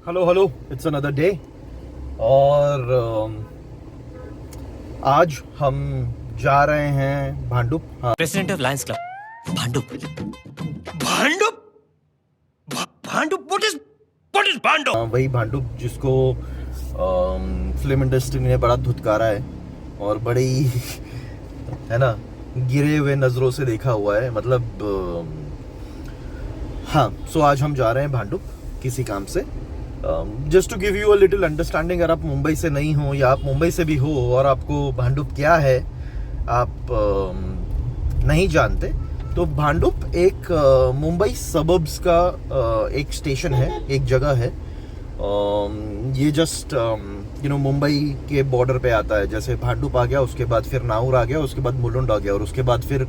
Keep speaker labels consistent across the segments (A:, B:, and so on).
A: Hello it's another day. और आज हम जा रहे हैं भांडुप। हाँ,
B: president of Lions club Bhandup. Bhandup Bhandup what is Bhandup?
A: वही भांडुप जिसको फिल्म इंडस्ट्री ने बड़ा धुतकारा है और बड़ी है ना, गिरे हुए नज़रों से देखा हुआ है। मतलब हाँ, सो आज हम जा रहे हैं भांडुप किसी काम से। Just to give you a little understanding, अगर आप मुंबई से नहीं हो या आप मुंबई से भी हो और आपको भांडुप क्या है आप नहीं जानते, तो भांडुप एक मुंबई सबर्ब्स का एक स्टेशन है, एक जगह है। ये जस्ट मुंबई के बॉर्डर पे आता है। जैसे भांडुप आ गया, उसके बाद फिर नाउर आ गया, उसके बाद मुलुंड आ गया, और उसके बाद फिर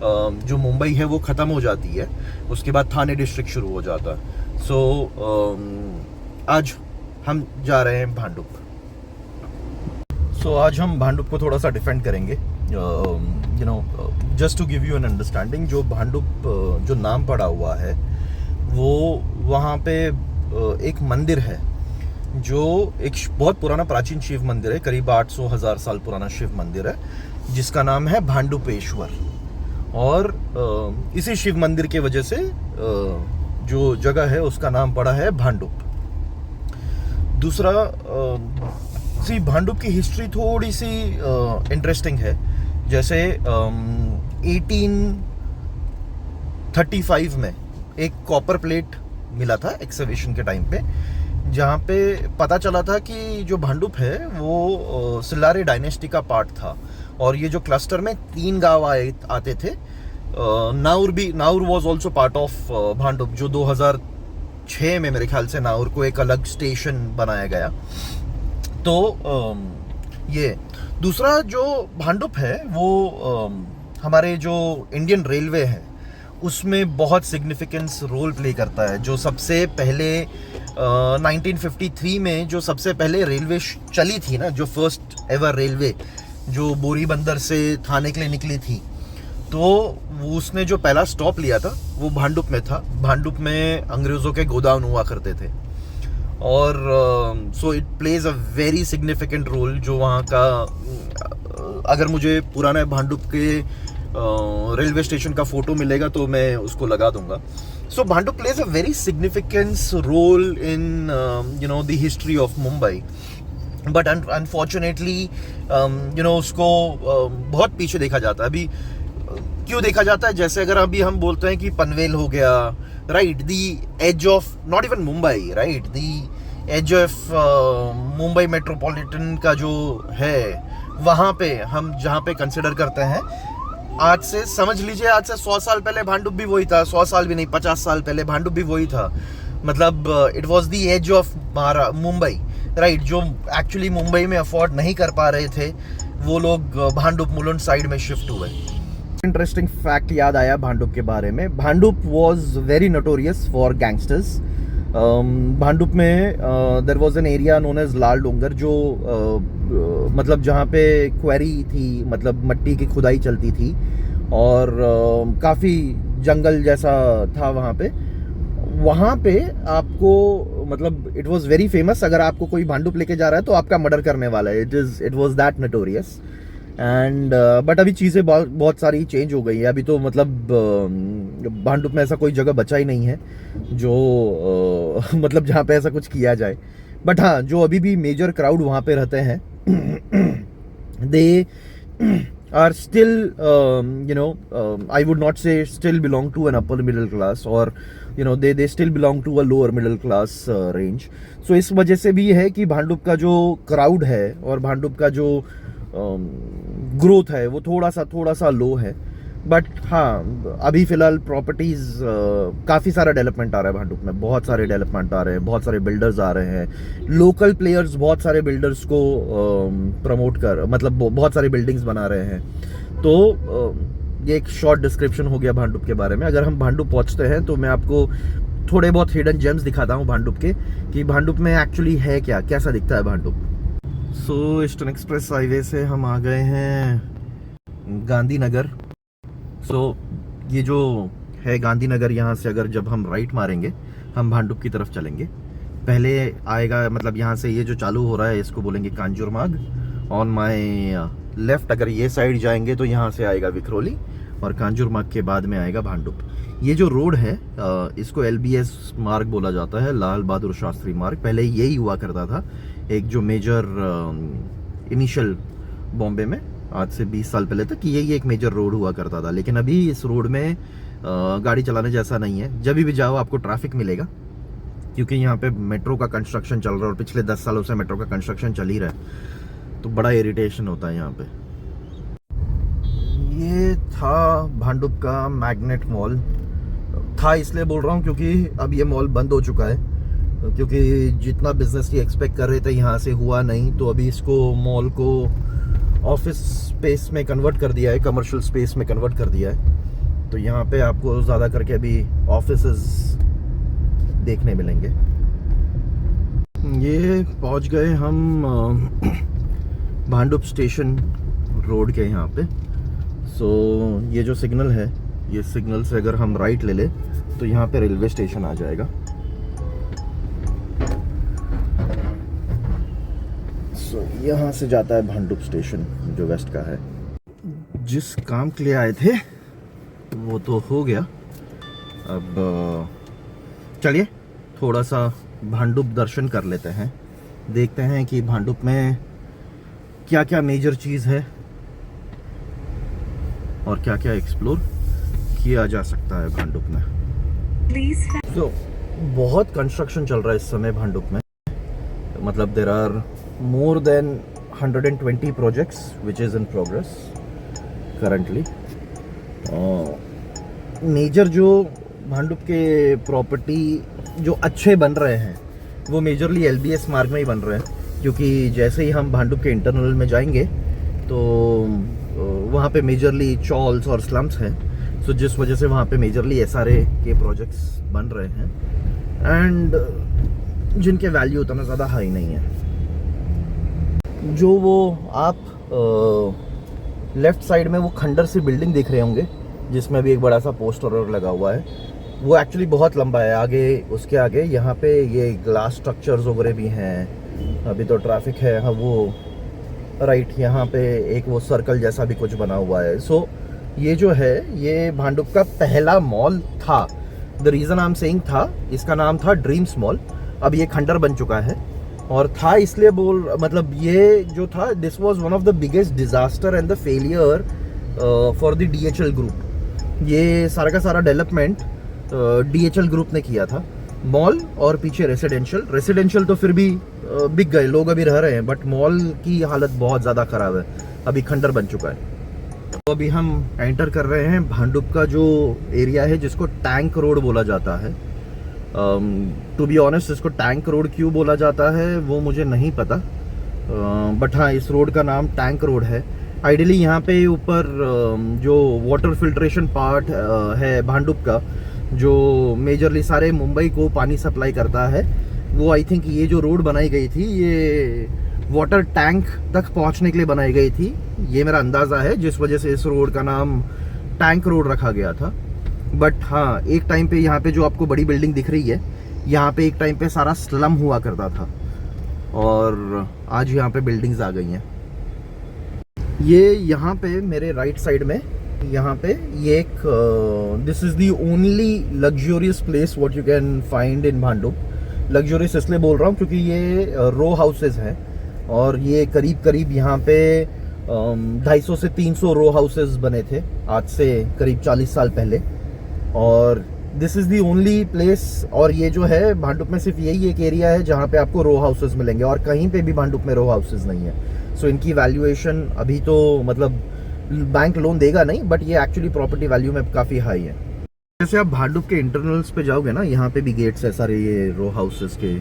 A: जो मुंबई है वो ख़त्म हो जाती है। उसके बाद थाने डिस्ट्रिक्ट शुरू हो जाता है। सो आज हम जा रहे हैं भांडुप। सो आज हम भांडुप को थोड़ा सा डिफेंड करेंगे। Just to give you an understanding, जो भांडुप जो नाम पड़ा हुआ है वो वहाँ पे एक मंदिर है जो एक बहुत पुराना प्राचीन शिव मंदिर है, करीब 800,000 साल पुराना शिव मंदिर है जिसका नाम है भांडुपेश्वर। और इसी शिव मंदिर के वजह से जो जगह है उसका नाम पड़ा है भांडुप। दूसरा, भांडुप की हिस्ट्री थोड़ी सी इंटरेस्टिंग है। जैसे 1835 में एक कॉपर प्लेट मिला था एक्सकवेशन के टाइम पे, जहाँ पे पता चला था कि जो भांडुप है वो सिल्लारी डायनेस्टी का पार्ट था। और ये जो क्लस्टर में 3 गांव आते थे, नाउर was also part of Bhandup, जो 2006 में मेरे ख्याल से नाउर को एक अलग स्टेशन बनाया गया। तो ये दूसरा जो भांडुप है वो हमारे जो इंडियन रेलवे है उसमें बहुत सिग्निफिकेंस रोल प्ले करता है। जो सबसे पहले 1953 में जो सबसे पहले रेलवे चली थी ना, जो फर्स्ट एवर रेलवे जो बोरी बंदर से थाने के लिए निकली थी, तो उसने जो पहला स्टॉप लिया था वो भांडुप में था। भांडुप में अंग्रेज़ों के गोदाम हुआ करते थे। और so it plays a very significant role. जो वहाँ का अगर मुझे पुराना भांडुप के रेलवे स्टेशन का फोटो मिलेगा तो मैं उसको लगा दूंगा। So Bhandup plays a very significance role in the history of Mumbai. But unfortunately उसको बहुत पीछे देखा जाता है। अभी क्यों देखा जाता है? जैसे अगर अभी हम बोलते हैं कि पनवेल हो गया, right, the as of not even Mumbai, right, the as of Mumbai metropolitan का जो है, वहाँ पे हम जहाँ पे कंसिडर करते हैं, आज से समझ लीजिए, आज से 100 साल पहले भांडुप भी वही था। 100 साल भी नहीं, 50 साल पहले भांडुप भी वही था। मतलब it was the as of Mumbai, right. जो एक्चुअली मुंबई में अफोर्ड नहीं कर पा रहे थे वो लोग भांडुप मुलुंड साइड में शिफ्ट हुए। इंटरेस्टिंग फैक्ट याद आया भांडुप के बारे में। Bhandup was very notorious for gangsters. Bhandup में there was an area known as Lal Dongar, जो मतलब जहाँ पे क्वेरी थी, मतलब मट्टी की खुदाई चलती थी, और काफ़ी जंगल जैसा था वहाँ पे आपको, मतलब इट वॉज वेरी फेमस। अगर आपको कोई भांडुप लेके जा रहा है तो आपका मर्डर करने वाला है। It was that notorious. And but अभी चीज़ें बहुत सारी चेंज हो गई है। अभी तो मतलब भांडुप में ऐसा कोई जगह बचा ही नहीं है जो मतलब जहाँ पे ऐसा कुछ किया जाए। बट हाँ, जो अभी भी मेजर क्राउड वहाँ पे रहते हैं, they are still I would not say still belong to an upper middle class, or they still belong to a lower middle class range. So इस वजह से भी है कि भांडुप का जो क्राउड है और भांडुप का जो ग्रोथ है वो थोड़ा सा लो है। बट हाँ, अभी फिलहाल प्रॉपर्टीज काफ़ी सारा डेवलपमेंट आ रहा है भांडुप में। बहुत सारे डेवलपमेंट आ रहे हैं, बहुत सारे बिल्डर्स आ रहे हैं, लोकल प्लेयर्स बहुत सारे बिल्डर्स को प्रमोट कर, मतलब बहुत सारे बिल्डिंग्स बना रहे हैं। तो ये एक शॉर्ट डिस्क्रिप्शन हो गया भांडुप के बारे में। अगर हम भांडुप पहुंचते हैं तो मैं आपको थोड़े बहुत हिडन जेम्स दिखाता हूँ भांडुप के, कि भांडुप में एक्चुअली है क्या, कैसा दिखता है भांडुप। सो ईस्टर्न एक्सप्रेस हाईवे से हम आ गए हैं गांधीनगर। सो ये जो है गांधीनगर, यहाँ से अगर जब हम राइट मारेंगे हम भांडुप की तरफ चलेंगे पहले आएगा, मतलब यहाँ से ये जो चालू हो रहा है इसको बोलेंगे कांजूरमार्ग। ऑन माय लेफ्ट अगर ये साइड जाएंगे तो यहाँ से आएगा विक्रोली, और कांजूरमार्ग के बाद में आएगा भांडुप। ये जो रोड है इसको LBS मार्ग बोला जाता है, लाल बहादुर शास्त्री मार्ग। पहले यही हुआ करता था, एक जो मेजर इनिशियल बॉम्बे में आज से 20 साल पहले तक यही एक मेजर रोड हुआ करता था। लेकिन अभी इस रोड में गाड़ी चलाने जैसा नहीं है। जब भी जाओ आपको ट्रैफिक मिलेगा, क्योंकि यहाँ पे मेट्रो का कंस्ट्रक्शन चल रहा है और पिछले 10 सालों से मेट्रो का कंस्ट्रक्शन चल ही रहा है, तो बड़ा इरिटेशन होता है यहाँ पे। ये था भांडुप का मैग्नेट मॉल। था इसलिए बोल रहा हूँ क्योंकि अब ये मॉल बंद हो चुका है, क्योंकि जितना बिजनेस ये एक्सपेक्ट कर रहे थे यहाँ से हुआ नहीं, तो अभी इसको मॉल को ऑफिस स्पेस में कन्वर्ट कर दिया है, कमर्शियल स्पेस में कन्वर्ट कर दिया है। तो यहाँ पे आपको ज़्यादा करके अभी ऑफिसेस देखने मिलेंगे। ये पहुँच गए हम भांडुप स्टेशन रोड के यहाँ पे। सो ये जो सिग्नल है, ये सिग्नल से अगर हम राइट ले ले तो यहाँ पे रेलवे स्टेशन आ जाएगा। सो यहाँ से जाता है भांडुप स्टेशन जो वेस्ट का है। जिस काम के लिए आए थे वो तो हो गया। अब चलिए थोड़ा सा भांडुप दर्शन कर लेते हैं, देखते हैं कि भांडुप में क्या क्या मेजर चीज़ है और क्या क्या एक्सप्लोर किया जा सकता है भांडुप में। तो बहुत कंस्ट्रक्शन चल रहा है इस समय भांडुप में, मतलब there are more than 120 projects which is in progress currently. Major जो भांडुप के प्रॉपर्टी जो अच्छे बन रहे हैं वो मेजरली LBS मार्ग में ही बन रहे हैं, क्योंकि जैसे ही हम भांडुप के इंटरनल में जाएंगे तो वहाँ पे मेजरली चॉल्स और स्लम्स हैं। सो जिस वजह से वहाँ पे मेजरली SRA के प्रोजेक्ट्स बन रहे हैं एंड जिनके वैल्यू उतना ज़्यादा हाई नहीं है। जो वो आप लेफ्ट साइड में वो खंडर सी बिल्डिंग देख रहे होंगे जिसमें भी एक बड़ा सा पोस्टर लगा हुआ है, वो एक्चुअली बहुत लंबा है। आगे उसके आगे यहाँ पे ये ग्लास स्ट्रक्चर्स वगैरह भी हैं। अभी तो ट्रैफिक है, हाँ वो राइट यहाँ पे एक वो सर्कल जैसा भी कुछ बना हुआ है। सो ये जो है ये भांडुप का पहला मॉल था। The reason I am saying था, इसका नाम था ड्रीम्स मॉल। अब ये खंडर बन चुका है, और था इसलिए मतलब ये जो था this was one of the biggest disaster and the failure for the DHL group. ये सारा का सारा डेवलपमेंट DHL ग्रुप ने किया था, मॉल और पीछे रेसिडेंशियल तो फिर भी बिक गए, लोग अभी रह रहे हैं, बट मॉल की हालत बहुत ज़्यादा ख़राब है, अभी खंडर बन चुका है। तो अभी हम एंटर कर रहे हैं भांडुप का जो एरिया है जिसको टैंक रोड बोला जाता है। टू बी ऑनेस्ट इसको टैंक रोड क्यों बोला जाता है वो मुझे नहीं पता, बट हाँ इस रोड का नाम टैंक रोड है। आइडियली यहाँ पे ऊपर जो वाटर फिल्ट्रेशन पार्ट है भांडुप का, जो मेजरली सारे मुंबई को पानी सप्लाई करता है, वो आई थिंक ये जो रोड बनाई गई थी ये वाटर टैंक तक पहुँचने के लिए बनाई गई थी, ये मेरा अंदाज़ा है, जिस वजह से इस रोड का नाम टैंक रोड रखा गया था। बट हाँ एक टाइम पे यहाँ पे जो आपको बड़ी बिल्डिंग दिख रही है, यहाँ पे एक टाइम पे सारा स्लम हुआ करता था और आज यहाँ पे बिल्डिंग्स आ गई हैं। ये यहाँ पे मेरे राइट साइड में यहाँ पे ये एक this is the only luxurious place what you can find in Bhandup. Luxurious इसलिए बोल रहा हूँ क्योंकि ये रो हाउसेज हैं और ये करीब करीब यहाँ पे 250 से 300 रो हाउसेज बने थे आज से करीब 40 साल पहले, और this is the only place. और ये जो है भांडुप में सिर्फ यही एक एरिया है जहाँ पे आपको रो हाउसेज मिलेंगे, और कहीं पे भी भांडुप में रो हाउसेज नहीं है। सो इनकी वैल्यूएशन अभी तो मतलब बैंक लोन देगा नहीं, बट ये एक्चुअली प्रॉपर्टी वैल्यू में काफ़ी हाई है। जैसे आप भांडुप के इंटरनल्स पे जाओगे ना, यहाँ पे भी गेट्स है सारे ये रो हाउसेज के,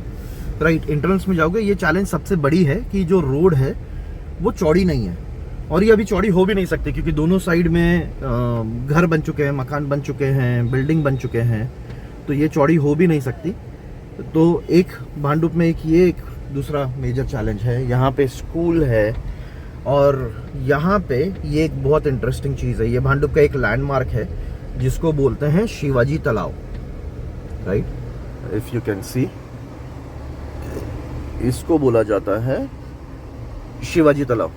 A: राइट इंटरनल्स में जाओगे। ये चैलेंज सबसे बड़ी है कि जो रोड है वो चौड़ी नहीं है, और ये अभी चौड़ी हो भी नहीं सकती क्योंकि दोनों साइड में घर बन चुके हैं, मकान बन चुके हैं, बिल्डिंग बन चुके हैं, तो ये चौड़ी हो भी नहीं सकती। तो एक भांडुप में एक दूसरा मेजर चैलेंज है। यहाँ पे स्कूल है, और यहाँ पे ये एक बहुत इंटरेस्टिंग चीज़ है, ये भांडुप का एक लैंडमार्क है जिसको बोलते हैं शिवाजी तालाब, right, if you can see. इसको बोला जाता है शिवाजी तालाब।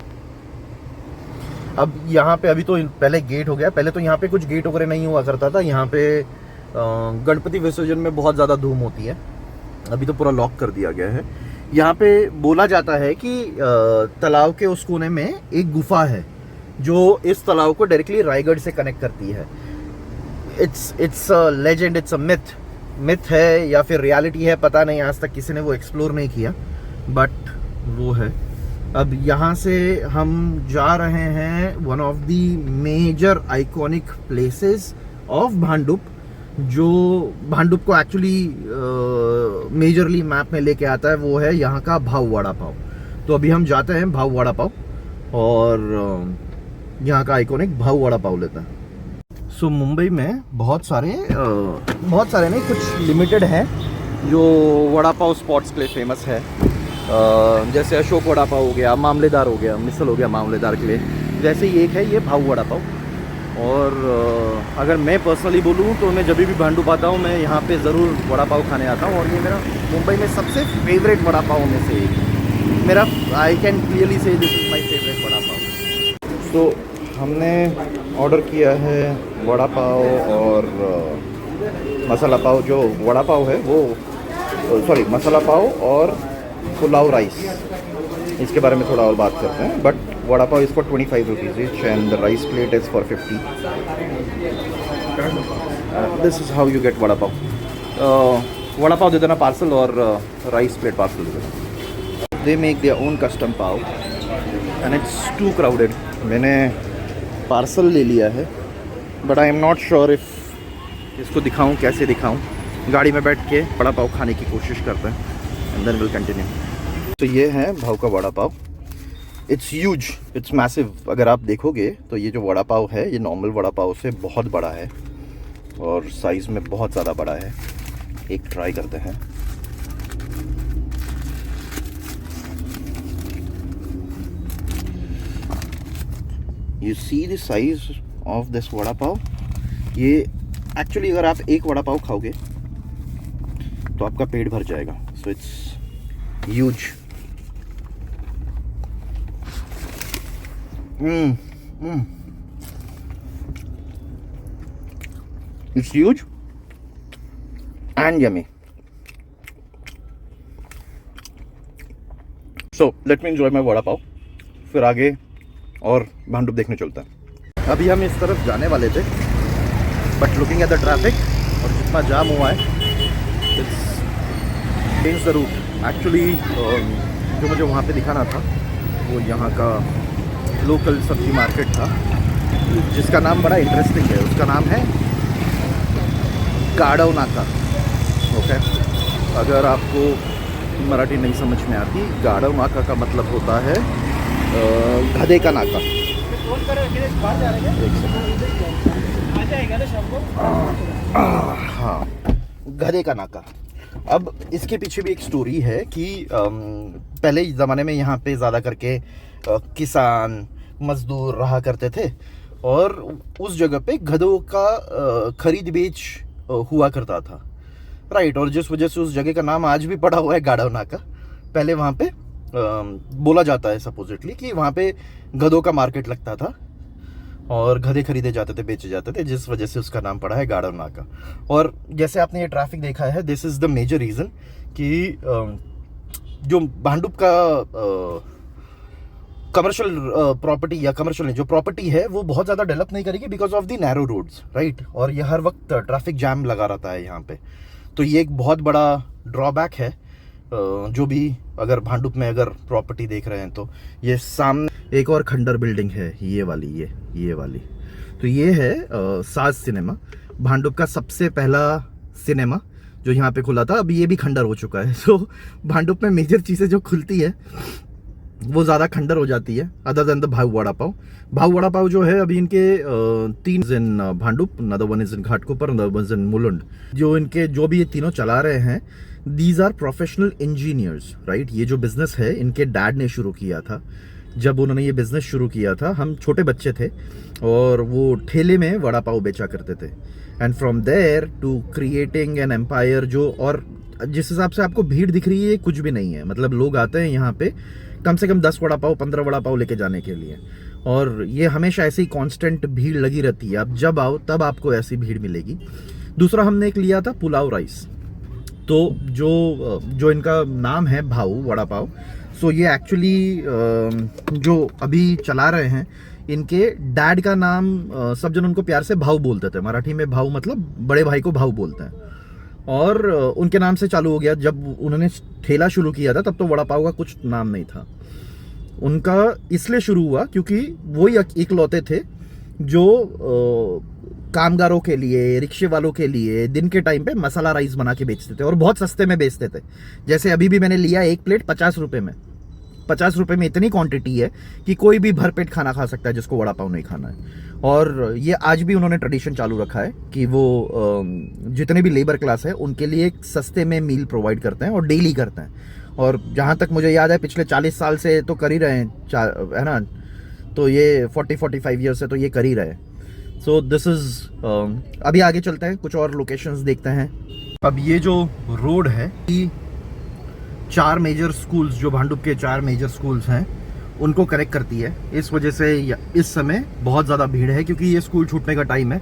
A: अब यहाँ पे अभी तो पहले गेट हो गया, पहले तो यहाँ पे कुछ गेट वगैरह नहीं हुआ करता था। यहाँ पे गणपति विसर्जन में बहुत ज़्यादा धूम होती है, अभी तो पूरा लॉक कर दिया गया है। यहाँ पे बोला जाता है कि तालाब के उस कोने में एक गुफा है जो इस तालाब को डायरेक्टली रायगढ़ से कनेक्ट करती है। It's a legend, it's a myth है या फिर रियलिटी है, पता नहीं, आज तक किसी ने वो एक्सप्लोर नहीं किया, बट वो है। अब यहाँ से हम जा रहे हैं one of the major iconic places of Bhandup, जो भांडुप को एक्चुअली मेजरली मैप में लेके आता है, वो है यहाँ का भाव वड़ा पाव। तो अभी हम जाते हैं भाव वड़ा पाव और यहाँ का आइकॉनिक भाव वड़ा पाव लेता है। सो मुंबई में बहुत सारे नहीं, कुछ लिमिटेड हैं जो वड़ा पाव स्पॉट्स के लिए फेमस है। जैसे अशोक वड़ा पाव हो गया, मामलेदार हो गया, मिसल हो गया मामलेदार के लिए, वैसे ही एक है ये भाव वड़ा पाव। और अगर मैं पर्सनली बोलूँ तो मैं जब भी भांडुप आता हूँ मैं यहाँ पे ज़रूर वड़ा पाव खाने आता हूँ, और ये मेरा मुंबई में सबसे फेवरेट वड़ा पाव में से एक है मेरा। I can clearly say this is my favourite vada pav. तो हमने ऑर्डर किया है वड़ा पाव और मसाला पाव। जो वड़ा पाव है वो मसाला पाव और पुलाव राइस, इसके बारे में थोड़ा और बात करते हैं। But vada pav is for 25 rupees each and the rice plate is for 50. This is how you get vada pav. Vada pav दे देना पार्सल और राइस प्लेट पार्सल दे देना। They make their own custom pav and it's too crowded। मैंने पार्सल ले लिया है, but I am not sure if इसको दिखाऊं, कैसे दिखाऊं। गाड़ी में बैठ के वड़ा पाव खाने की कोशिश करते हैं एंड देन विल कंटिन्यू। तो ये है भाव का vada pav. It's huge, it's massive. अगर आप देखोगे तो ये जो वड़ा पाव है ये नॉर्मल वड़ा पाव से बहुत बड़ा है और साइज़ में बहुत ज़्यादा बड़ा है। एक ट्राई करते हैं। You see the size of this vada pav. ये एक्चुअली अगर आप एक वड़ा पाव खाओगे तो आपका पेट भर जाएगा। So it's huge. It's huge and yummy. So let me enjoy my vada pav, फिर आगे और भांडुप देखने चलता है। अभी हम इस तरफ जाने वाले थे, but looking at the traffic और जितना जाम हुआ है, it's change the route. Actually जो मुझे वहाँ पे दिखाना था वो यहाँ का लोकल सब्जी मार्केट था, जिसका नाम बड़ा इंटरेस्टिंग है। उसका नाम है गाड़व नाका। ओके, अगर आपको मराठी नहीं समझ में आती, गाड़व नाका का मतलब होता है गधे का नाका। हाँ, गधे का नाका। अब इसके पीछे भी एक स्टोरी है कि पहले ज़माने में यहाँ पे ज़्यादा करके किसान मजदूर रहा करते थे और उस जगह पे गधों का खरीद बेच हुआ करता था, राइट। और जिस वजह से उस जगह का नाम आज भी पड़ा हुआ है गाड़व नाका। पहले वहाँ पे बोला जाता है सपोजिटली कि वहाँ पे गधों का मार्केट लगता था और गधे खरीदे जाते थे, बेचे जाते थे, जिस वजह से उसका नाम पड़ा है गाड़व नाका। और जैसे आपने ये ट्रैफिक देखा है, this is the major reason कि जो भांडुप का कमर्शियल प्रॉपर्टी या कमर्शियल जो प्रॉपर्टी है वो बहुत ज़्यादा डेवलप नहीं करेगी because of the narrow roads, right. और ये हर वक्त ट्रैफिक जैम लगा रहता है यहाँ पे। तो ये एक बहुत बड़ा ड्रॉबैक है। जो भी अगर भांडुप में अगर प्रॉपर्टी देख रहे हैं तो ये सामने एक और खंडर बिल्डिंग है, ये वाली। तो ये है साज सिनेमा, भांडुप का सबसे पहला सिनेमा जो यहाँ पे खुला था। अभी ये भी खंडर हो चुका है। सो भांडुप में मेजर चीज़ें जो खुलती है वो ज़्यादा खंडर हो जाती है, अदर देन द भाव वड़ा पाव। भाव वड़ा पाव जो है अभी इनके 3 in Bhandup, another one is in Ghatkopar, another one is in Mulund. जो भी ये तीनों चला रहे हैं, these are professional engineers, right. ये जो बिजनेस है इनके डैड ने शुरू किया था। जब उन्होंने ये बिजनेस शुरू किया था हम छोटे बच्चे थे और वो ठेले में वड़ा पाव बेचा करते थे। And from there to creating an empire, जो और जिस हिसाब से आपको भीड़ दिख रही है कुछ भी नहीं है। मतलब लोग आते हैं यहाँ पे कम से कम 10 वड़ा पाव 15 वड़ा पाव लेके जाने के लिए, और ये हमेशा ऐसी कांस्टेंट भीड़ लगी रहती है। आप जब आओ तब आपको ऐसी भीड़ मिलेगी। दूसरा हमने एक लिया था पुलाव राइस, तो जो इनका नाम है भाऊ वड़ा पाव, सो ये एक्चुअली जो अभी चला रहे हैं इनके डैड का नाम सब जन उनको प्यार से भाऊ बोलते थे। मराठी में भाऊ मतलब बड़े भाई को भाऊ बोलते हैं, और उनके नाम से चालू हो गया। जब उन्होंने ठेला शुरू किया था तब तो वड़ा पाव का कुछ नाम नहीं था उनका, इसलिए शुरू हुआ क्योंकि वही इकलौते थे जो कामगारों के लिए, रिक्शे वालों के लिए दिन के टाइम पे मसाला राइस बना के बेचते थे और बहुत सस्ते में बेचते थे। जैसे अभी भी मैंने लिया एक प्लेट 50 रुपए में। 50 रुपए में इतनी क्वांटिटी है कि कोई भी भरपेट खाना खा सकता है जिसको वड़ा पाव नहीं खाना है। और ये आज भी उन्होंने ट्रेडिशन चालू रखा है कि वो जितने भी लेबर क्लास है उनके लिए एक सस्ते में मील प्रोवाइड करते हैं और डेली करते हैं। और जहाँ तक मुझे याद है पिछले 40 साल से तो कर ही रहे हैं, है ना, तो ये 40-45 ईयर से तो ये कर ही रहे हैं। सो दिस इज अभी आगे चलते हैं, कुछ और लोकेशंस देखते हैं। अब ये जो रोड है, 4 मेजर स्कूल्स, जो भांडुप के 4 मेजर स्कूल्स हैं उनको कनेक्ट करती है। इस वजह से इस समय बहुत ज़्यादा भीड़ है क्योंकि ये स्कूल छूटने का टाइम है।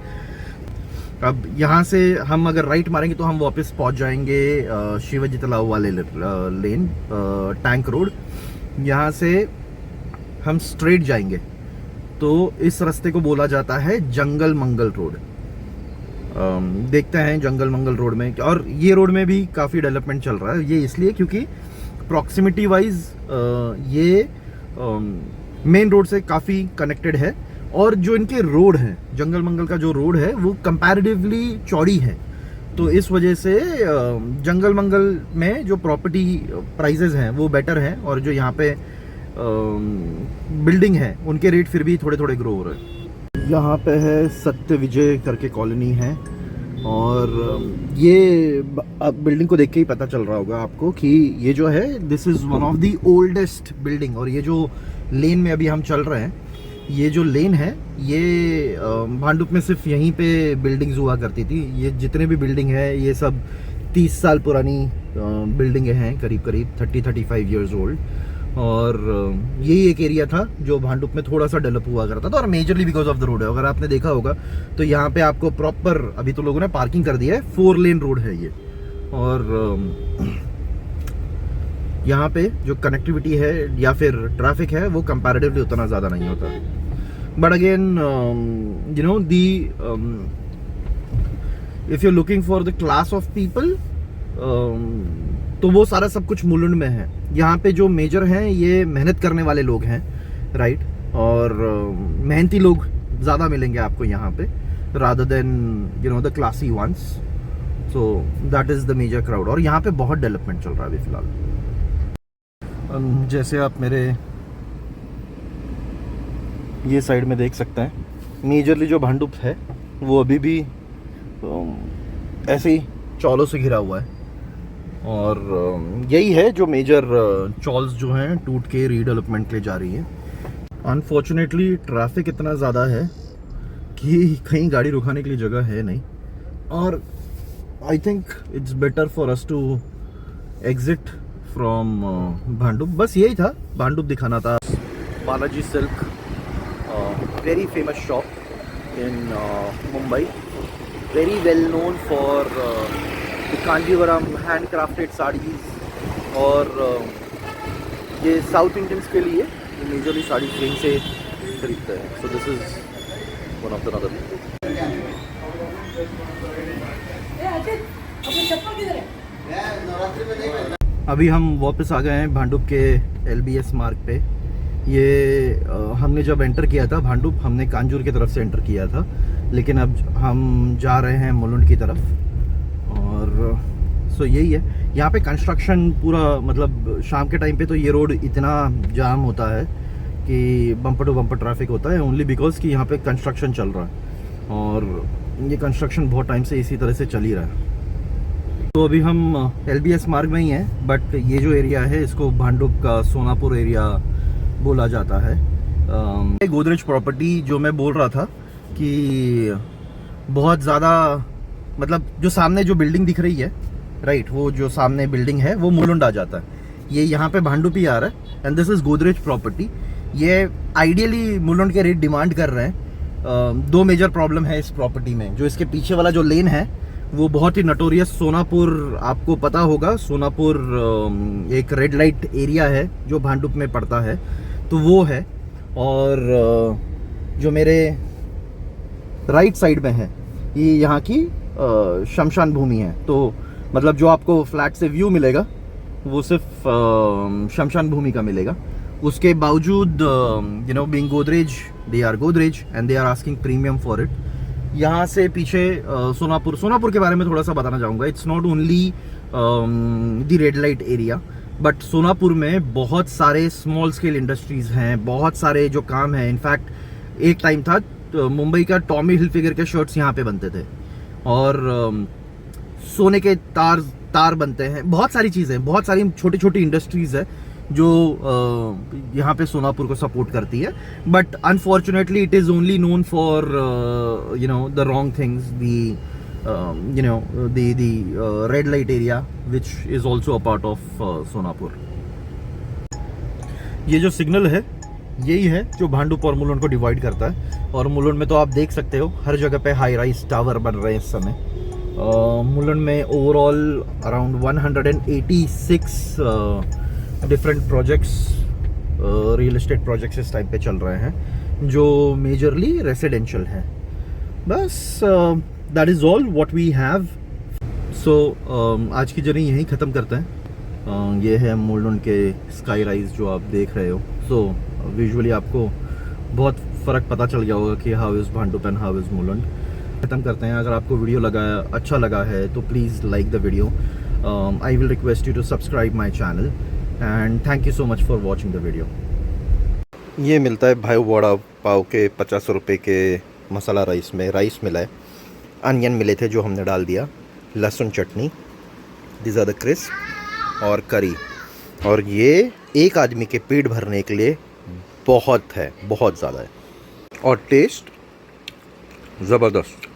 A: अब यहाँ से हम अगर राइट मारेंगे तो हम वापस पहुँच जाएंगे शिवाजी तालाब वाले लेन, टैंक रोड। यहाँ से हम स्ट्रेट जाएंगे तो इस रास्ते को बोला जाता है जंगल मंगल रोड। देखते हैं जंगल मंगल रोड में, और ये रोड में भी काफ़ी डेवलपमेंट चल रहा है। ये इसलिए क्योंकि प्रॉक्सिमिटी वाइज ये मेन रोड से काफ़ी कनेक्टेड है, और जो इनके रोड है, जंगल मंगल का जो रोड है वो कंपैरेटिवली चौड़ी है। तो इस वजह से जंगल मंगल में जो प्रॉपर्टी प्राइजेज हैं वो बेटर हैं, और जो यहाँ पे बिल्डिंग है उनके रेट फिर भी थोड़े थोड़े ग्रो हो रहे हैं। यहाँ पे है सत्य विजय करके कॉलोनी है, और ये बिल्डिंग को देख के ही पता चल रहा होगा आपको कि ये जो है this is one of the oldest building. और ये जो लेन में अभी हम चल रहे हैं, ये जो लेन है ये भांडुप में सिर्फ यहीं पे बिल्डिंग्स हुआ करती थी। ये जितने भी बिल्डिंग है ये सब 30 साल पुरानी बिल्डिंगें हैं, करीब करीब 30-35 ईयर्स ओल्ड। और यही एक एरिया था जो भांडुप में थोड़ा सा डेवलप हुआ करता था, और majorly because of the road है। अगर आपने देखा होगा तो यहाँ पे आपको प्रॉपर, अभी तो लोगों ने पार्किंग कर दिया है, 4 लेन रोड है ये। और यहाँ पे जो कनेक्टिविटी है या फिर ट्रैफिक है वो कंपैरेटिवली उतना ज़्यादा नहीं होता। But again you know the if you looking for the class of people, तो वो सारा सब कुछ मुलुंड में है। यहाँ पे जो मेजर हैं ये मेहनत करने वाले लोग हैं, राइट, और मेहनती लोग ज़्यादा मिलेंगे आपको यहाँ पे rather than you know the classy ones. So that is the major crowd, और यहाँ पे बहुत डेवलपमेंट चल रहा है अभी फिलहाल। जैसे आप मेरे ये साइड में देख सकते हैं, मेजरली जो भांडुप है वो अभी भी ऐसे ही चौलों से घिरा हुआ है, और यही है जो मेजर चॉल्स जो हैं टूट के रीडेवलपमेंट के लिए जा रही है। अनफॉर्चुनेटली ट्रैफिक इतना ज़्यादा है कि कहीं गाड़ी रुकाने के लिए जगह है नहीं, और I think it's better for us to exit from Bhandup. बस यही था, भांडुप दिखाना था। Balaji silk, very famous shop in Mumbai, very well known for Kanjeevaram handcrafted saris, और ये साउथ इंडियंस के लिए मेजरली साड़ी यहीं से खरीदते हैं। So this is one of the other. अभी हम वापस आ गए हैं भांडुप के LBS मार्ग पे। ये हमने जब एंटर किया था भांडुप, हमने कांजूर की तरफ से एंटर किया था, लेकिन अब हम जा रहे हैं मुलुंड की तरफ। और सो यही है, यहाँ पे कंस्ट्रक्शन पूरा, मतलब शाम के टाइम पे तो ये रोड इतना जाम होता है कि बम्पर टू बम्पर ट्रैफिक होता है, ओनली बिकॉज कि यहाँ पे कंस्ट्रक्शन चल रहा है, और ये कंस्ट्रक्शन बहुत टाइम से इसी तरह से चल ही रहा है। तो अभी हम LBS मार्ग में ही हैं, बट ये जो एरिया है इसको भांडुप का सोनापुर एरिया बोला जाता है। गोदरेज प्रॉपर्टी जो मैं बोल रहा था कि बहुत ज़्यादा, मतलब जो सामने जो बिल्डिंग दिख रही है राइट, वो जो सामने बिल्डिंग है वो मुलुंड आ जाता है। ये यहाँ पे भांडुप ही आ रहा है and this is Godrej property. ये आइडियली मुलुंड के रेट डिमांड कर रहे हैं। दो मेजर प्रॉब्लम है इस प्रॉपर्टी में। जो इसके पीछे वाला जो लेन है वो बहुत ही नटोरियस सोनापुर, आपको पता होगा सोनापुर एक रेड लाइट एरिया है जो भांडुप में पड़ता है, तो वो है। और जो मेरे राइट साइड में है ये यहाँ की शमशान भूमि है। तो मतलब जो आपको फ्लैट से व्यू मिलेगा वो सिर्फ शमशान भूमि का मिलेगा। उसके बावजूद you know being Godrej, they are Godrej and they are asking premium for it. यहाँ से पीछे सोनापुर के बारे में थोड़ा सा बताना चाहूँगा। It's not only the red light area, but Sonapur में बहुत सारे स्मॉल स्केल इंडस्ट्रीज़ हैं, बहुत सारे जो काम हैं। इनफैक्ट एक टाइम था मुंबई का टॉमी हिलफिगर के शर्ट्स यहाँ पे बनते थे, और सोने के तार बनते हैं। बहुत सारी चीज़ें, बहुत सारी छोटी छोटी इंडस्ट्रीज़ है जो यहाँ पे सोनापुर को सपोर्ट करती है। But unfortunately it is only known for you know the wrong things, you know the red light area which is also a part of Sonapur. ये जो सिग्नल है यही है जो भांडुप और मुलुंड को डिवाइड करता है। और मुलुंड में तो आप देख सकते हो हर जगह पे हाई राइज टावर बन रहे हैं इस समय। मुलुंड में overall around 186 different projects, real estate projects इस टाइम पे चल रहे हैं जो मेजरली रेसिडेंशियल है। बस that is all what we have. So आज की जर्नी यहीं ख़त्म करते हैं। ये है मुलुंड के स्काई राइज जो आप देख रहे हो। सो विजुअली आपको बहुत फ़र्क पता चल गया होगा कि how is Bhandup and how is Mulund. ख़त्म करते हैं। अगर आपको वीडियो अच्छा लगा है तो please like the video. I will request you to subscribe my channel and thank you so much for watching the video. ये मिलता है भाई वड़ा पाव के 50 रुपये के मसाला राइस में। राइस मिला है, अनियन मिले थे जो हमने डाल दिया, लहसुन चटनी, दिस आर द क्रिस्प और करी। और ये एक आदमी के पेट भरने के लिए बहुत है, बहुत ज़्यादा है। और टेस्ट ज़बरदस्त।